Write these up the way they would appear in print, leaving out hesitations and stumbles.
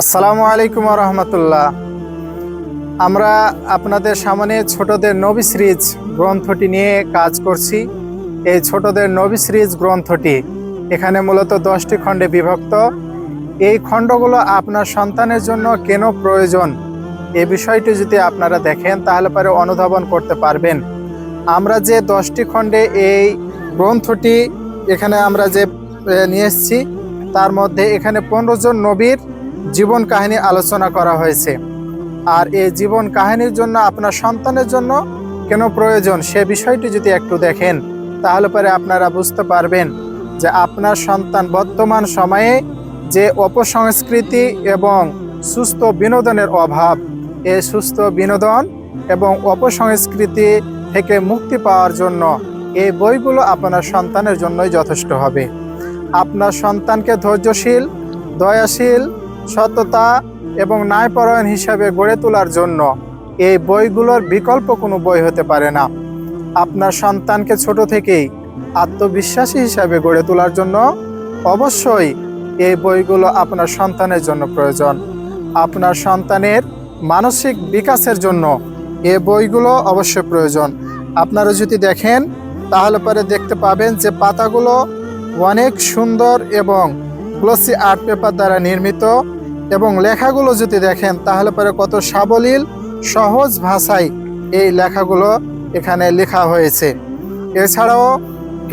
আসসালামু আলাইকুম রহমতুল্লাহ। আমরা আপনাদের সামনে ছোটদের নবী সিরিজ গ্রন্থটি নিয়ে কাজ করছি। এই ছোটদের নবী সিরিজ গ্রন্থটি এখানে মূলত 10টি খণ্ডে বিভক্ত। এই খণ্ডগুলো আপনার সন্তানের জন্য কেন প্রয়োজন এই বিষয়টি যদি আপনারা দেখেন তাহলে পরে অনুধাবন করতে পারবেন। আমরা যে 10টি খণ্ডে এই গ্রন্থটি এখানে আমরা যে নিয়ে এসেছি তার মধ্যে এখানে 15 জন নবীর জীবন কাহিনী আলোচনা করা হয়েছে। আর এই জীবন কাহিনীর জন্য আপনার সন্তানের জন্য কেন প্রয়োজন সে বিষয়টি যদি একটু দেখেন তাহলে পরে আপনারা বুঝতে পারবেন যে আপনার সন্তান বর্তমান সময়ে যে অপসংস্কৃতি এবং সুস্থ বিনোদনের অভাব, এই সুস্থ বিনোদন এবং অপসংস্কৃতি থেকে মুক্তি পাওয়ার জন্য এই বইগুলো আপনার সন্তানের জন্যই যথেষ্ট হবে। আপনার সন্তানকে ধৈর্যশীল, দয়াশীল, সততা এবং ন্যায়পরায়ণ হিসাবে গড়ে তোলার জন্য এই বইগুলোর বিকল্প কোনো বই হতে পারে না। আপনার সন্তানকে ছোট থেকেই আত্মবিশ্বাসী হিসাবে গড়ে তোলার জন্য অবশ্যই এই বইগুলো আপনার সন্তানের জন্য প্রয়োজন। আপনার সন্তানের মানসিক বিকাশের জন্য এই বইগুলো অবশ্যই প্রয়োজন। আপনারা যদি দেখেন তাহলে পরে দেখতে পাবেন যে পাতাগুলো অনেক সুন্দর এবং গ্লসি আর্ট পেপার দ্বারা নির্মিত এবং লেখাগুলো যদি দেখেন তাহলে পরে কত সাবলীল সহজ ভাষায় এই লেখাগুলো এখানে লেখা হয়েছে। এছাড়াও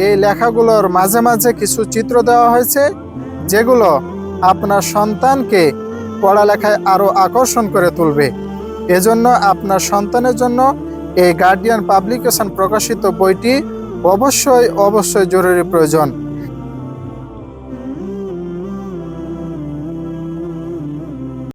এই লেখাগুলোর মাঝে মাঝে কিছু চিত্র দেওয়া হয়েছে যেগুলো আপনার সন্তানকে পড়ালেখায় আরও আকর্ষণ করে তুলবে। এজন্য আপনার সন্তানের জন্য এই গার্ডিয়ান পাবলিকেশন প্রকাশিত বইটি অবশ্যই জরুরি প্রয়োজন।